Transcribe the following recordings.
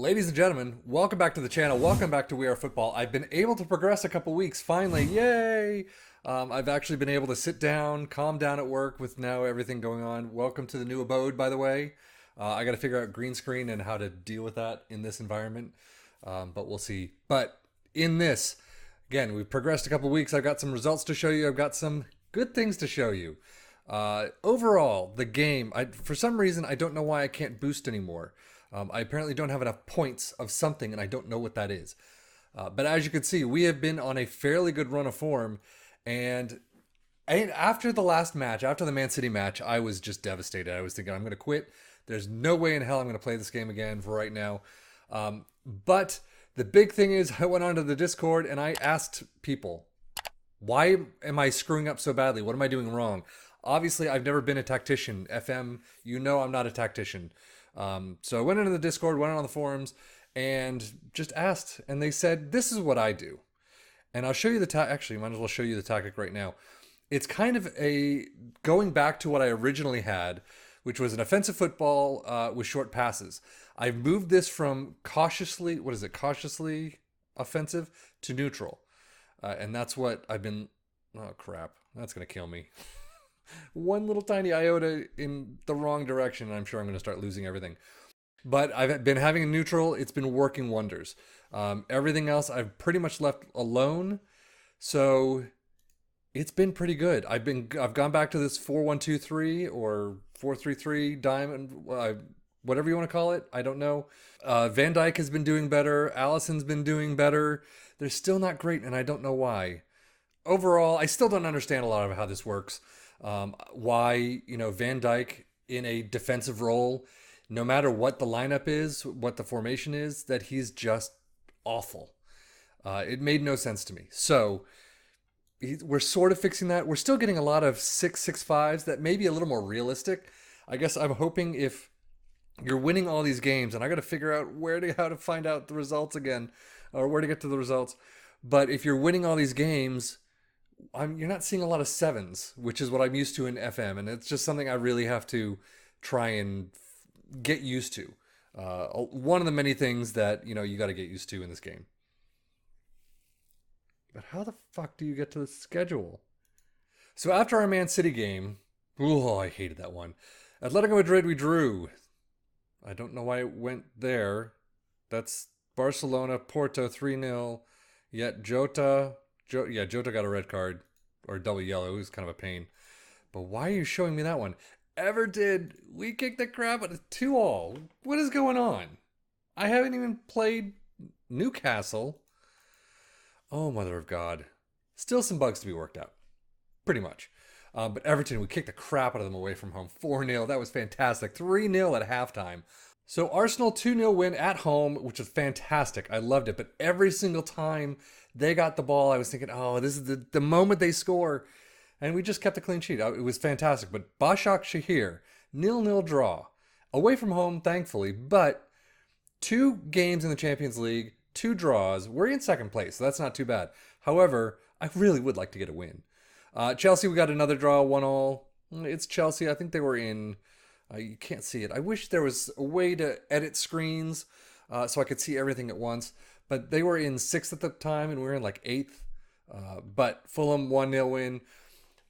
Ladies and gentlemen, welcome back to the channel. Welcome back to We Are Football. I've been able to progress a couple weeks, finally. Yay! I've actually been able to sit down, calm down at work with now everything going on. Welcome to the new abode, by the way. I got to figure out green screen and how to deal with that in this environment, but we'll see. But in this, again, we've progressed a couple weeks. I've got some results to show you. I've got some good things to show you. Overall, the game, for some reason, I don't know why I can't boost anymore. I apparently don't have enough points of something, and I don't know what that is. But as you can see, we have been on a fairly good run of form. And after the last match, after the Man City match, I was just devastated. I was thinking, I'm going to quit. There's no way in hell I'm going to play this game again for right now. But the big thing is, I went onto the Discord and I asked people, why am I screwing up so badly? What am I doing wrong? Obviously, I've never been a tactician. FM, you know I'm not a tactician. So I went into the Discord, went on the forums, and just asked. And they said, this is what I do. And I'll show you the actually, might as well show you the tactic right now. It's kind of a going back to what I originally had, which was an offensive football with short passes. I've moved this from cautiously offensive to neutral. And that's what I've been, oh crap, that's going to kill me. One little tiny iota in the wrong direction, and I'm sure I'm going to start losing everything. But I've been having a neutral. It's been working wonders. Everything else I've pretty much left alone. So it's been pretty good. I've gone back to this 4-1-2-3 or 4-3-3 diamond, whatever you want to call it. I don't know. Van Dijk has been doing better. Allison's been doing better. They're still not great, and I don't know why. Overall, I still don't understand a lot of how this works. Why, Van Dijk in a defensive role, no matter what the lineup is, what the formation is, that he's just awful. It made no sense to me. So we're sort of fixing that. We're still getting a lot of 6-6-5s that may be a little more realistic. I guess I'm hoping if you're winning all these games, and I got to figure out how to find out the results again, or where to get to the results. But if you're winning all these games, you're not seeing a lot of sevens, which is what I'm used to in FM, and it's just something I really have to try and get used to. One of the many things that you got to get used to in this game. But how the fuck do you get to the schedule? So after our Man City game, I hated that one. Atletico Madrid, we drew. I don't know why it went there. That's Barcelona, Porto 3-0. Yet Jota got a red card or a double yellow. It was kind of a pain. But why are you showing me that one? Everton, we kicked the crap out of 2-2. What is going on? I haven't even played Newcastle. Oh, mother of God. Still some bugs to be worked out. Pretty much. But Everton, we kicked the crap out of them away from home. 4-0. That was fantastic. 3-0 at halftime. So Arsenal 2-0 win at home, which was fantastic. I loved it. But every single time they got the ball, I was thinking, oh, this is the moment they score. And we just kept a clean sheet. It was fantastic. But Başakşehir, 0-0 draw. Away from home, thankfully. But 2 games in the Champions League, 2 draws. We're in second place, so that's not too bad. However, I really would like to get a win. Chelsea, we got another draw, 1-1. It's Chelsea. I think they were in... you can't see it. I wish there was a way to edit screens so I could see everything at once. But they were in 6th at the time, and we were in like 8th. But Fulham 1-0 win.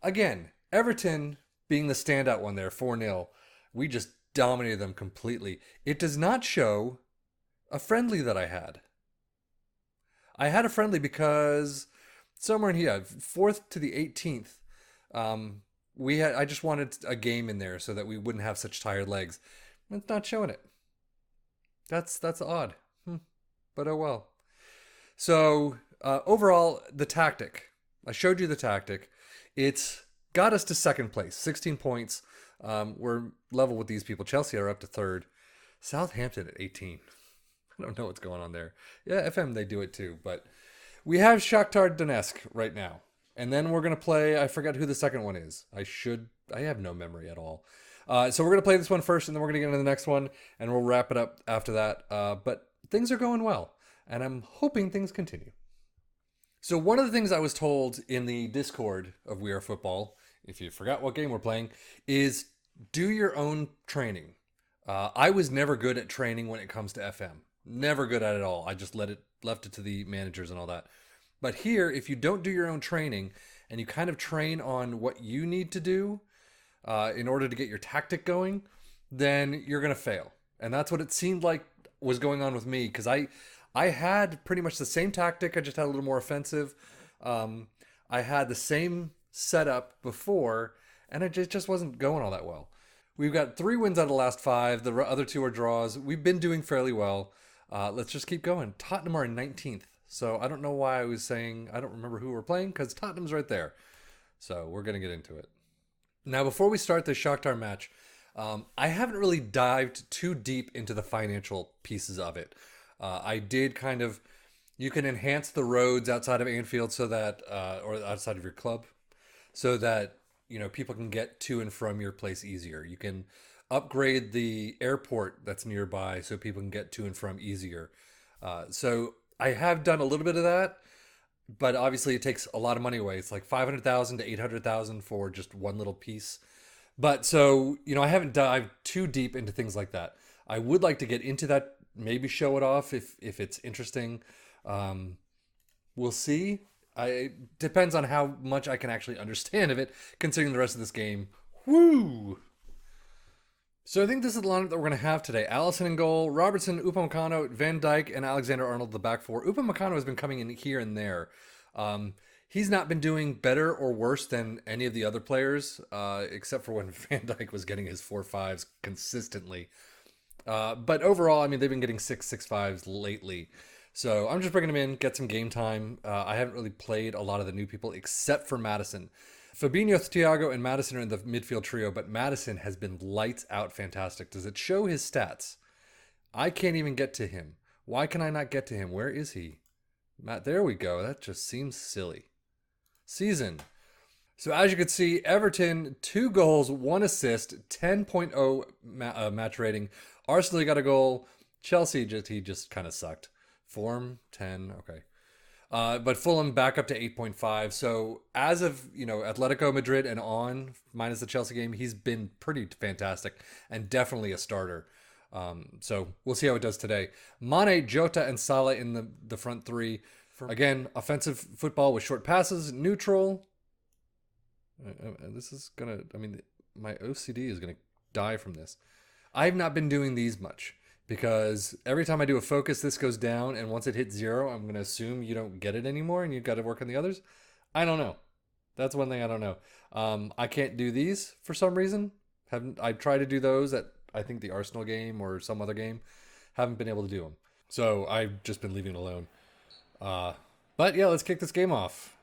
Again, Everton being the standout one there, 4-0. We just dominated them completely. It does not show a friendly that I had. I had a friendly because somewhere in here, 4th to the 18th, I just wanted a game in there so that we wouldn't have such tired legs. It's not showing it. That's odd. But oh well. So overall, the tactic. I showed you the tactic. It's got us to second place, 16 points. We're level with these people. Chelsea are up to 3rd. Southampton at 18. I don't know what's going on there. Yeah, FM, they do it too. But we have Shakhtar Donetsk right now. And then we're going to play, I forgot who the second one is. I have no memory at all. So we're going to play this one first, and then we're going to get into the next one, and we'll wrap it up after that. But things are going well, and I'm hoping things continue. So one of the things I was told in the Discord of We Are Football, if you forgot what game we're playing, is do your own training. I was never good at training when it comes to FM. Never good at it all. I just left it to the managers and all that. But here, if you don't do your own training and you kind of train on what you need to do in order to get your tactic going, then you're going to fail. And that's what it seemed like was going on with me because I had pretty much the same tactic. I just had a little more offensive. I had the same setup before, and it just wasn't going all that well. We've got 3 wins out of the last 5. The other 2 are draws. We've been doing fairly well. Let's just keep going. Tottenham are in 19th. So I don't know why I was saying I don't remember who we're playing because Tottenham's right there. So we're going to get into it. Now, before we start the Shakhtar match, I haven't really dived too deep into the financial pieces of it. I did kind of, you can enhance the roads outside of Anfield so that, or outside of your club, so that, people can get to and from your place easier. You can upgrade the airport that's nearby so people can get to and from easier. So I have done a little bit of that, but obviously it takes a lot of money away. It's like 500,000 to 800,000 for just one little piece. But so, I haven't dived too deep into things like that. I would like to get into that, maybe show it off if it's interesting. We'll see. It depends on how much I can actually understand of it, considering the rest of this game. Woo! So I think this is the lineup that we're going to have today. Alisson in goal, Robertson, Upamecano, Van Dijk, and Alexander-Arnold the back 4. Upamecano has been coming in here and there. He's not been doing better or worse than any of the other players, except for when Van Dijk was getting his 4-5s consistently. But overall, they've been getting 6-5s lately. So I'm just bringing him in, get some game time. I haven't really played a lot of the new people except for Maddison. Fabinho, Thiago, and Maddison are in the midfield trio, but Maddison has been lights out fantastic. Does it show his stats? I can't even get to him. Why can I not get to him? Where is he? Matt, there we go. That just seems silly. Season. So as you can see, Everton, 2 goals, 1 assist, 10.0 match rating. Arsenal got a goal. Chelsea, he just kind of sucked. Form, 10, okay. But Fulham back up to 8.5. So as of, Atletico Madrid and on, minus the Chelsea game, he's been pretty fantastic and definitely a starter. So we'll see how it does today. Mane, Jota, and Salah in the front 3. Again, offensive football with short passes, neutral. This is going to, my OCD is going to die from this. I've not been doing these much. Because every time I do a focus, this goes down, and once it hits 0, I'm going to assume you don't get it anymore, and you've got to work on the others. I don't know. That's one thing I don't know. I can't do these for some reason. I tried to do those at, I think, the Arsenal game or some other game. Haven't been able to do them. So I've just been leaving it alone. But yeah, let's kick this game off.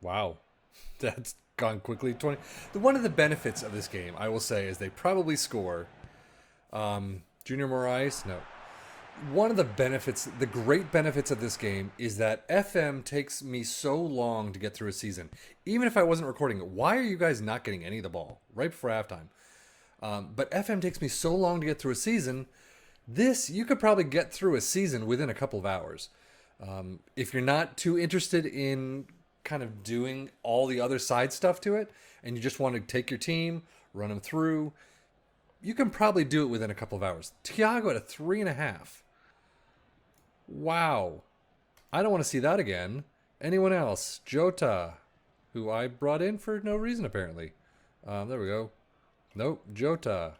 Wow. That's gone quickly. One of the benefits of this game, I will say, is they probably score. Junior Moraes? No. One of the benefits, the great benefits of this game is that FM takes me so long to get through a season. Even if I wasn't recording it, why are you guys not getting any of the ball right before halftime? But FM takes me so long to get through a season. This, you could probably get through a season within a couple of hours. If you're not too interested in kind of doing all the other side stuff to it, and you just want to take your team, run them through, you can probably do it within a couple of hours. Thiago at a 3.5. Wow. I don't want to see that again. Anyone else? Jota, who I brought in for no reason, apparently. There we go. Nope, Jota.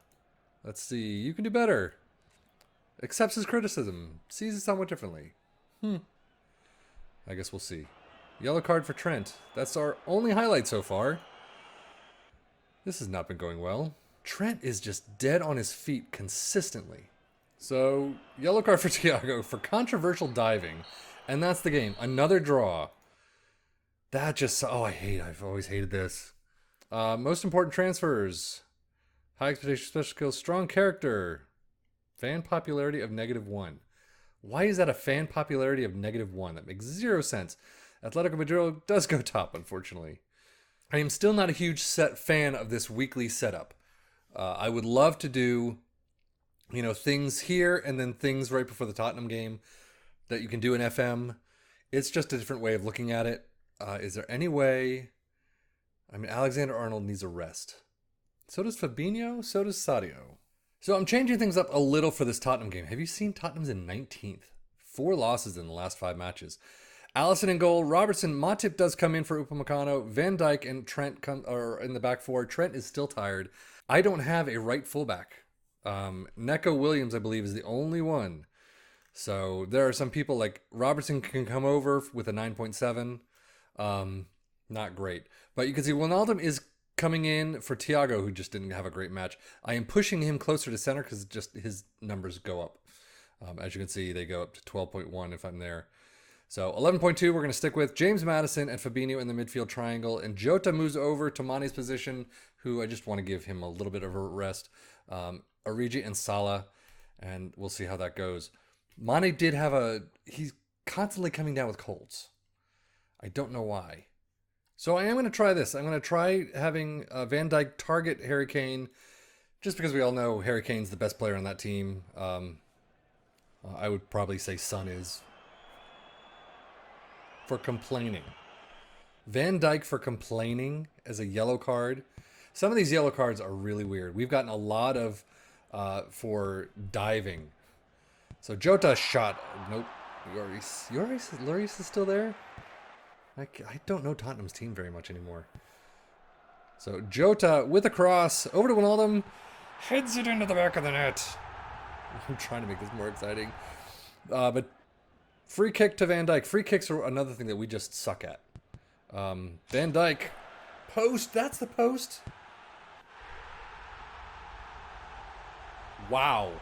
Let's see. You can do better. Accepts his criticism. Sees it somewhat differently. I guess we'll see. Yellow card for Trent. That's our only highlight so far. This has not been going well. Trent is just dead on his feet consistently. So, yellow card for Thiago for controversial diving. And that's the game. Another draw. That just... I've always hated this. Most important transfers. High expectation, special skills, strong character. Fan popularity of -1. Why is that a fan popularity of -1? That makes 0 sense. Atletico Madrid does go top, unfortunately. I am still not a huge fan of this weekly setup. I would love to do, things here and then things right before the Tottenham game that you can do in FM. It's just a different way of looking at it. Is there any way? Alexander-Arnold needs a rest. So does Fabinho. So does Sadio. So I'm changing things up a little for this Tottenham game. Have you seen Tottenham's in 19th? 4 losses in the last 5 matches. Allison in goal. Robertson, Matip does come in for Upamecano. Van Dijk and Trent are in the back four. Trent is still tired. I don't have a right fullback. Neco Williams, I believe, is the only one. So there are some people like Robertson can come over with a 9.7. Not great. But you can see Wijnaldum is coming in for Thiago, who just didn't have a great match. I am pushing him closer to center because just his numbers go up. As you can see, they go up to 12.1 if I'm there. So 11.2 we're going to stick with James Maddison and Fabinho in the midfield triangle. And Jota moves over to Mane's position, who I just want to give him a little bit of a rest. Origi and Salah, and we'll see how that goes. Mane did have he's constantly coming down with colds. I don't know why. So I am going to try this. I'm going to try having Van Dijk target Harry Kane, just because we all know Harry Kane's the best player on that team. I would probably say Son is. For complaining. Van Dijk for complaining as a yellow card. Some of these yellow cards are really weird. We've gotten a lot of for diving. So Jota shot. Nope. Lloris is still there? I don't know Tottenham's team very much anymore. So Jota with a cross over to Wijnaldum. Heads it into the back of the net. I'm trying to make this more exciting. But free kick to Van Dijk. Free kicks are another thing that we just suck at. Van Dijk. Post. That's the post. Wow.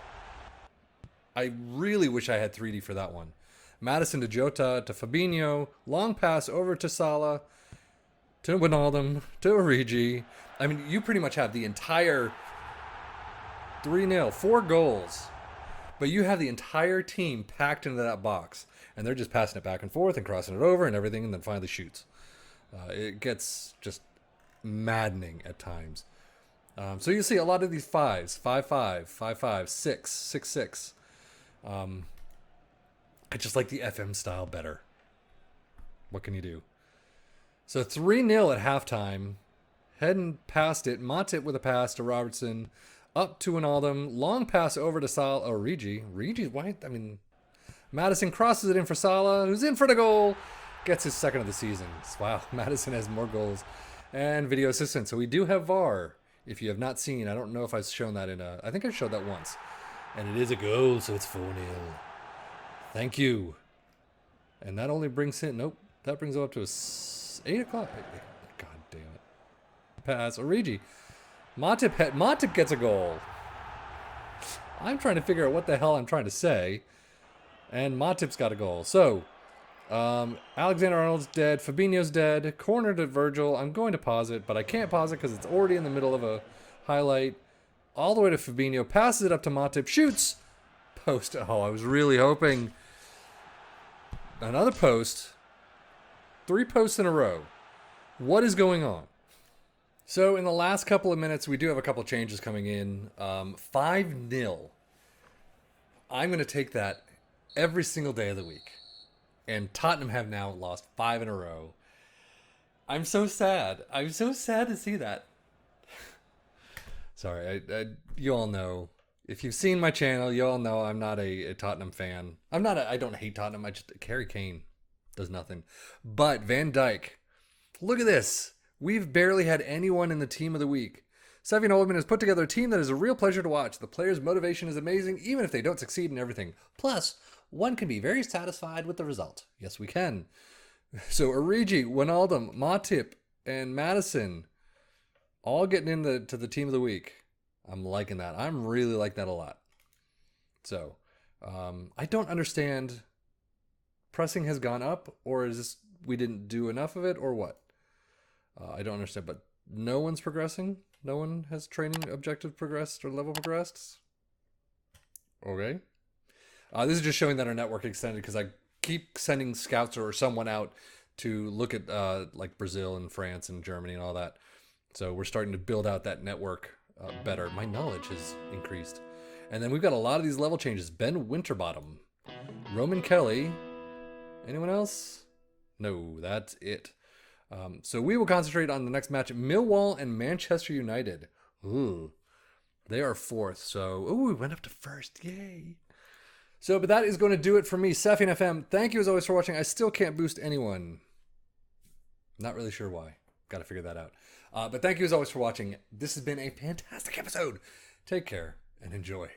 I really wish I had 3D for that one. Maddison to Jota to Fabinho. Long pass over to Salah. To Wijnaldum. To Origi. I mean, you pretty much have the entire 3-0. 4 goals. But you have the entire team packed into that box. And they're just passing it back and forth and crossing it over and everything and then finally shoots. It gets just maddening at times. So you see a lot of these 5s. 5-5, 5-5, 6, 6-6. I just like the FM style better. What can you do? So 3-0 at halftime. Heading past it. Matip with a pass to Robertson. Up to Wijnaldum. Long pass over to Salah. Origi. Origi, why? I mean, Maddison crosses it in for Salah, who's in for the goal. Gets his second of the season. Wow, Maddison has more goals. And video assistant. So we do have VAR. If you have not seen, I don't know if I've shown that I think I showed that once. And it is a goal, so it's 4-0. Thank you. And that only brings in, nope, that brings it up to 8 o'clock. God damn it. Pass, Origi. Matip gets a goal. I'm trying to figure out what the hell I'm trying to say. And Matip's got a goal. So, Alexander-Arnold's dead. Fabinho's dead. Corner to Virgil. I'm going to pause it, but I can't pause it because it's already in the middle of a highlight. All the way to Fabinho. Passes it up to Matip. Shoots. Post. Oh, I was really hoping. Another post. 3 posts in a row. What is going on? So in the last couple of minutes, we do have a couple changes coming in. 5-0. I'm going to take that every single day of the week. And Tottenham have now lost 5 in a row. I'm so sad. I'm so sad to see that. Sorry, you all know. If you've seen my channel, you all know I'm not a Tottenham fan. I don't hate Tottenham. Harry Kane does nothing. But Van Dijk, look at this. We've barely had anyone in the team of the week. Sevian Oldman has put together a team that is a real pleasure to watch. The players' motivation is amazing, even if they don't succeed in everything. Plus, one can be very satisfied with the result. Yes, we can. So Origi, Wijnaldum, Matip, and Maddison all getting into the team of the week. I'm liking that. I'm really like that a lot. So, I don't understand. Pressing has gone up, or is this we didn't do enough of it, or what? I don't understand, but no one's progressing? No one has training objective progressed or level progressed? Okay. This is just showing that our network extended because I keep sending scouts or someone out to look at like Brazil and France and Germany and all that. So we're starting to build out that network better. My knowledge has increased. And then we've got a lot of these level changes. Ben Winterbottom. Roman Kelly. Anyone else? No, that's it. So we will concentrate on the next match. Millwall and Manchester United. Ooh. They are fourth. So, we went up to first. Yay. So, but that is going to do it for me. Sapien FM, thank you as always for watching. I still can't boost anyone. Not really sure why. Got to figure that out. But thank you as always for watching. This has been a fantastic episode. Take care and enjoy.